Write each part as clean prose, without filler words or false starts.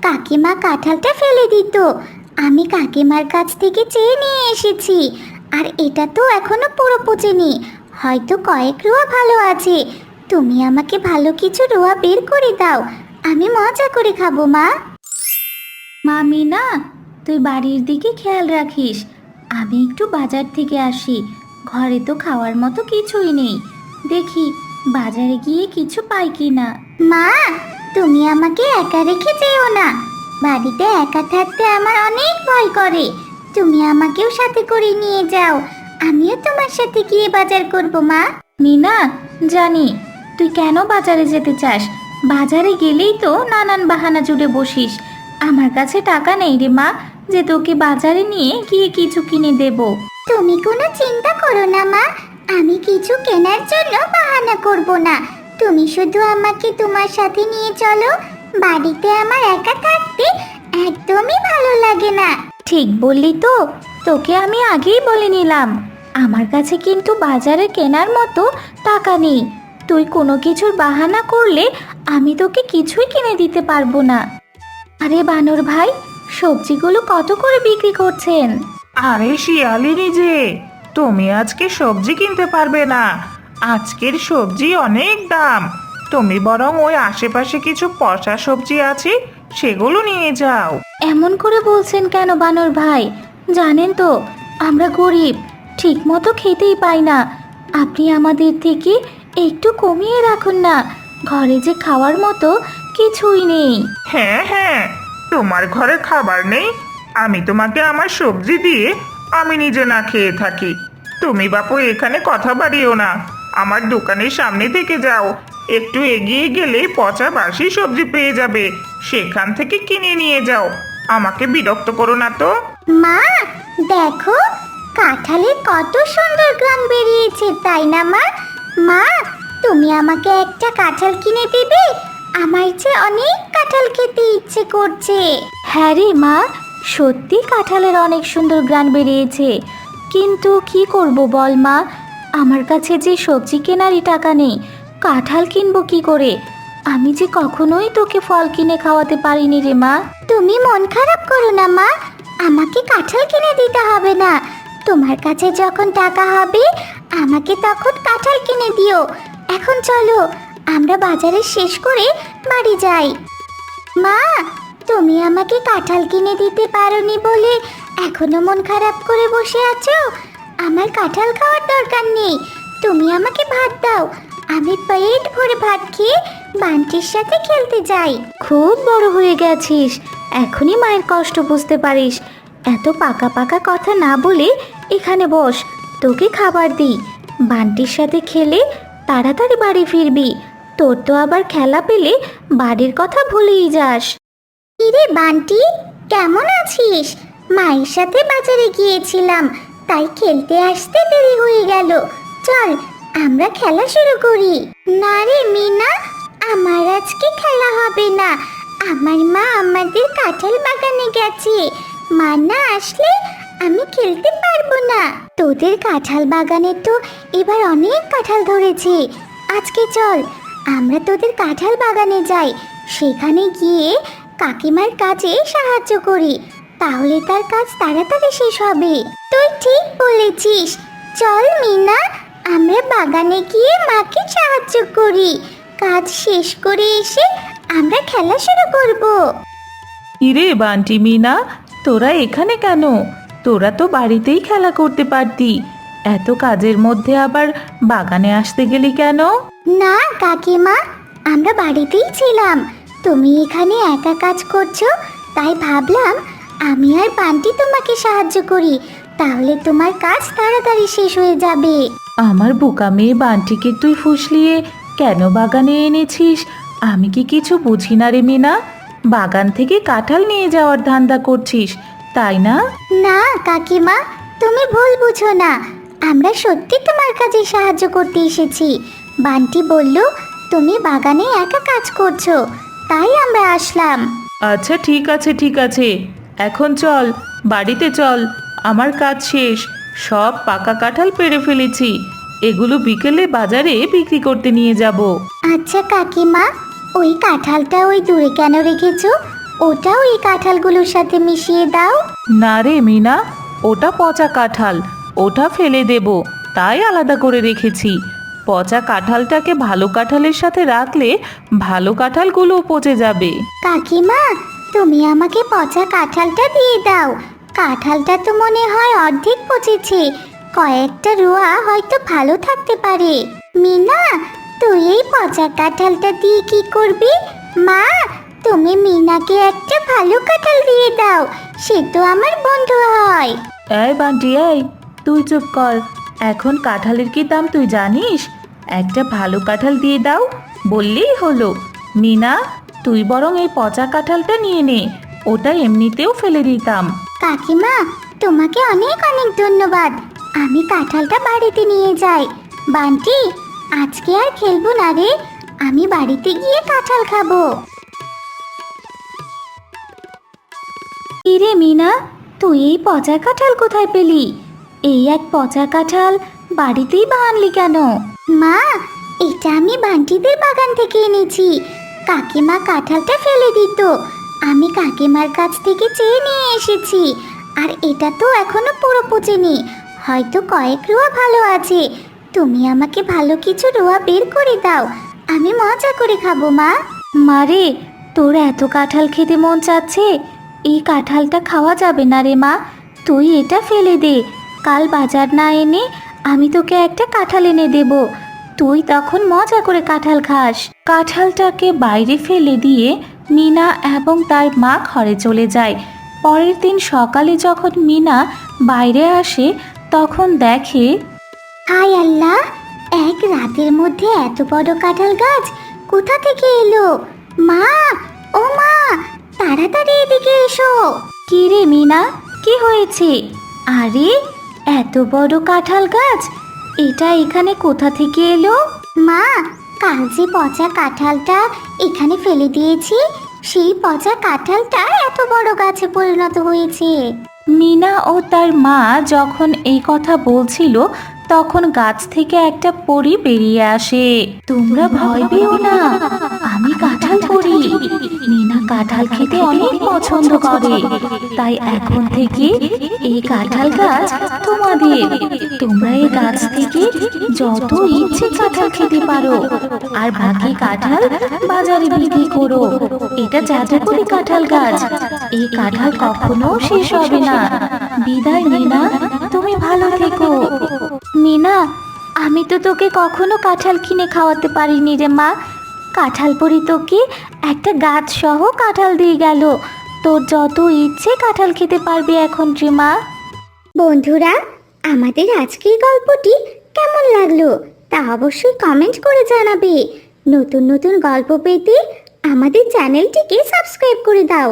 কাকিমা কাঁঠালটা ফেলে দিত। আমি কাকিমার কাছ থেকে চেয়ে নিয়ে এসেছি। আর এটা তো এখনো পুরো পচেনি, হয়তো কয়েক রোয়া ভালো আছে। তুমি আমাকে ভালো কিছু রোয়া বের করে দাও, আমি মজা করে খাবো মা। মা মিনা, তুই বাড়ির দিকে খেয়াল রাখিস। আমি একটু বাজার থেকে আসি, ঘরে তো খাওয়ার মতো কিছুই নেই। দেখি বাজারে গিয়ে কিছু পাই কিনা। মা, তুমি আমাকে একা রেখে যেও না। বাড়িতে একা থাকতে আমার অনেক ভয় করে। তুমি আমাকেও সাথে করে নিয়ে যাও, আমিও তোমার সাথে গিয়ে বাজার করব মা। মিনা, জানি তুই কেন বাজারে যেতে চাস। বাজারে গেলেই তো নানান বাহানা জুড়ে বসিস। আমার কাছে টাকা নেই রে মা, যে তোকে বাজারে নিয়ে গিয়ে কিছু কিনে দেব। তুমি কোনো চিন্তা করো না মা, আমি কিছু কেনার জন্য বাহানা করব না। তুমি শুধু আমাকে তোমার সাথে নিয়ে চলো। বাড়িতে আমার একা থাকতে একদমই ভালো লাগে না। ঠিক বললি তো, তোকে আমি আগেই বলে নিলাম, আমার কাছে কিন্তু বাজারে কেনার মতো টাকা নেই। তুই কোনো কিছুর বাহানা করলে আমি তোকে কিছুই কিনে দিতে পারবো না। আরে বানর ভাই, সবজিগুলো কত করে বিক্রি করছেন? আরে শিয়ালিনী যে, তুমি আজকে সবজি কিনতে পারবে না। আজকের সবজি অনেক দাম। তুমি বরং ওই আশেপাশে কিছু পচা সবজি আছে, সেগুলো নিয়ে যাও। এমন করে বলছেন কেন বানর ভাই? জানেন তো আমরা গরিব, ঠিক মতো খেতেই পাই না। আপনি আমাদের থেকে একটু কমিয়ে রাখুন না, ঘরে যে খাওয়ার মতো কিছুই নেই। হ্যাঁ হ্যাঁ, তোমার ঘরে খাবার নেই, আমি তোমাকে আমার সবজি দিয়ে আমি নিজে না খেয়ে থাকি। তুমি বাপু এখানে কথা বাড়িও না, আমার দোকানের সামনে থেকে যাও। একটু এগিয়ে গেলে পচা বাসি সবজি পেয়ে যাবে, সেখান থেকে কিনে নিয়ে যাও। আমাকে বিরক্ত করো না তো। মা, দেখো কাঁঠালের কত সুন্দর গ্রাম বেরিয়েছে, তাই না মা? মা, তুমি আমাকে একটা কাঁঠাল কিনে দেবে? আমার যে অনেক কাঁঠাল খেতে ইচ্ছে করছে। হ্যাঁ রে মা, সত্যি কাঁঠালের অনেক সুন্দর গ্রান বেরিয়েছে, কিন্তু কি করব বল মা, আমার কাছে যে সবজি কেনারই টাকা নেই। কাঁঠাল কিনবো কি করে? আমি যে কখনোই তোকে ফল কিনে খাওয়াতে পারিনি রে মা। তুমি মন খারাপ করো না মা, আমাকে কাঁঠাল কিনে দিতে হবে না। তোমার কাছে যখন টাকা হবে আমাকে তখন কাঁঠাল কিনে দিও। এখন চলো আমরা বাজারে শেষ করে বাড়ি যাই। মা, তুমি আমাকে কাঁঠাল কিনে দিতে পারোনি বলে এখনো মন খারাপ করে বসে আছো? আমার কাঁঠাল খাওয়ার দরকার নেই, তুমি আমাকে ভাত দাও। আমি পেট ভরে ভাত খেয়ে বান্টির সাথে খেলতে যাই। খুব বড় হয়ে গেছিস, এখনই মায়ের কষ্ট বুঝতে পারিস। এত পাকা পাকা কথা না বলে এখানে বস, তোকে খাবার দিই। বান্টির সাথে খেলে তাড়াতাড়ি বাড়ি ফিরবি। তোর তো আবার খেলা পেলে বাড়ির কথা ভুলেই যাস। কিরে বান্টি, কেমন আছিস? মায়ের সাথে বাজারে গিয়েছিলাম, তাই খেলতে আসতে দেরি হয়ে গেল। চল আমরা খেলা শুরু করি। না রে মিনা, আমার আজকে খেলা হবে না। আমার মা আমাদের কাঁঠাল বাগানে গেছে, মা না আসলে আমি খেলতে পারবো না। তোদের কাঁঠাল বাগানে তো এবার অনেক কাঁঠাল ধরেছে। আজকে চল আমরা তোদের কাঁঠাল বাগানে যাই, সেখানে গিয়ে কাকিমার কাজে সাহায্য করি, তাহলে তার কাজ তাড়াতাড়ি শেষ হবে। তুই ঠিক বলেছিস, চল মিনা, আমরা বাগানে গিয়ে মাকে সাহায্য করি। কাজ শেষ করে এসে আমরা খেলা শুরু করব। কিরে বান্টি মিনা, তোরা এখানে কেন? তোরা তো বাড়িতেই খেলা করতে পারতি, এত কাজের মধ্যে আবার বাগানে আসতে গেলি কেন? না কাকিমা, আমরা বাড়িতেই ছিলাম। তুমি এখানে একা কাজ করছো, তাই ভাবলাম আমি আর বান্টি তোমাকে সাহায্য করি, তাহলে তোমার কাজ তাড়াতাড়ি শেষ হয়ে যাবে। আমার বোকা মেয়ে বান্টিকে তুই ফুসলিয়ে কেন বাগানে এনেছিস? আমি কি কিছু বুঝি না রে মিনা। বাগান থেকে কাঁঠাল নিয়ে যাওয়ার ধান্দা করছিস, তাই না? না কাকিমা, তুমি ভুল বুঝো না, আমরা সত্যি তোমার কাজে সাহায্য করতে এসেছি। বান্টি বলল তুমি বাগানে একা কাজ করছো, তাই আমরা আসলাম। আচ্ছা ঠিক আছে ঠিক আছে, এখন চল বাড়িতে চল, আমার কাজ শেষ। সব পাকা কাঁঠাল পেড়ে ফেলেছি, এগুলো বিকেলে বাজারে বিক্রি করতে নিয়ে যাব। আচ্ছা কাকিমা, ওই কাঁঠালটা ওই দূরে কেন রেখেছো? ওটাও এই কাঁঠালগুলোর সাথে মিশিয়ে দাও। না রে মিনা, ওটা পচা কাঁঠাল, ওটা ফেলে দেব, তাই আলাদা করে রেখেছি। পচা কাঁঠালটাকে ভালো কাঁঠালের সাথে রাখলে ভালো কাঁঠালগুলো পচে যাবে। কাকিমা, তুমি আমাকে পচা কাঁঠালটা দিয়ে দাও। কাঁঠালটা তো মনে হয় অর্ধেক পচেছে, কয়েকটা রোয়া হয়তো ভালো থাকতে পারে। মিনা, তুই এই পচা কাঁঠালটা দিয়ে কি করবি? মা, তুমি মিনাকে একটা ভালো কাঁঠাল দিয়ে দাও, সে তো আমার বন্ধু হয়। এই বান্টি, এই তুই চুপ কর। এখন কাঁঠালের কি দাম তুই জানিস? একটা ভালো কাঁঠাল দিয়ে দাও বললেই হলো। মিনা, তুই বরং এই পচা কাঁঠালটা নিয়ে নে, ওটা এমনিতেও ফেলে দিতাম। কাকিমা, তোমাকে অনেক অনেক ধন্যবাদ। আমি কাঁঠালটা বাড়িতে নিয়ে যাই। বান্টি, আজকে আর খেলবো না রে, আমি বাড়িতে গিয়ে কাঁঠাল খাবো। কিরে মিনা, তুই এই পচা কাঁঠাল কোথায় পেলি? এই এক পচা কাঁঠাল বাড়িতেই বা আনলি কেন? মা, এটা আমি বান্টিদের বাগান থেকে এনেছি। কাকিমা কাঁঠালটা ফেলে দিত, আমি কাকিমার কাছ থেকে চেয়ে নিয়ে এসেছি। আর এটা তো এখনো পুরো পচেনি, হয়তো কয়েক রোয়া ভালো আছে। তুমি আমাকে ভালো কিছু রোয়া বের করে দাও, আমি মজা করে খাবো। মা, মারে, তোর এত কাঁঠাল খেতে মন চাচ্ছে, এই কাঁঠালটা খাওয়া যাবে না রে মা, তুই এটা ফেলে দে। কাল বাজার না এনে আমি তোকে একটা কাঁঠাল এনে দেব, তুই তখন মজা করে কাঁঠাল খাস। কাঁঠালটাকে বাইরে ফেলে দিয়ে মিনা এবং তার মা ঘরে চলে যায়। পরের দিন সকালে যখন মিনা বাইরে আসে তখন দেখে হায় আল্লাহ, এক রাতের মধ্যে এত বড় কাঁঠাল গাছ কোথা থেকে এলো? মা, ও মা, তাড়াতাড়ি এদিকে এসো। কি রে মিনা, কি হয়েছে? আরে, এত বড় কাঁঠাল গাছ, এটা এখানে কোথা থেকে এলো? মা, কাল যে পচা কাঁঠালটা এখানে ফেলে দিয়েছি, সেই পচা কাঁঠালটা এত বড় গাছে পরিণত হয়েছে। মিনা ও তার মা যখন এই কথা বলছিল তখন গাছ থেকে একটা পরী বেরিয়ে আসে। তোমরা ভয় পেও না, আমি কাঁঠাল পরী। মিনা কাঁঠাল খেতে অনেক পছন্দ করে, তাই এখন থেকে এই কাঁঠাল গাছ তোমাদের। তোমরা এই গাছ থেকে যত ইচ্ছে কাঁঠাল খেতে পারো, আর বাকি কাঁঠাল বাজারে বিক্রি করো। এটা জাদুকরি কাঁঠাল গাছ, এই কাঁঠাল কখনো শেষ হবে না। বিদায় মিনা, তুমি ভালো থেকো। মিনা, আমি তো তোকে কখনো কাঁঠাল কিনে খাওয়াতে পারিনি রে মা। কাঁঠাল পরি তোকে একটা গাছ সহ কাঁঠাল দিয়ে গেল, তোর যত ইচ্ছে কাঁঠাল খেতে পারবি এখন রে মা। বন্ধুরা, আমাদের আজকের গল্পটি কেমন লাগলো তা অবশ্যই কমেন্ট করে জানাবে। নতুন নতুন গল্প পেতে আমাদের চ্যানেলটিকে সাবস্ক্রাইব করে দাও,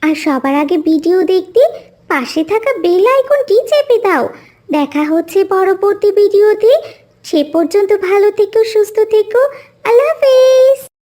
আর সবার আগে ভিডিও দেখতে পাশে থাকা বেল আইকনটি চেপে দাও। দেখা হচ্ছে পরবর্তী ভিডিওতে, সে পর্যন্ত ভালো থেকো, সুস্থ থেকো। আল্লাহ হাফেজ।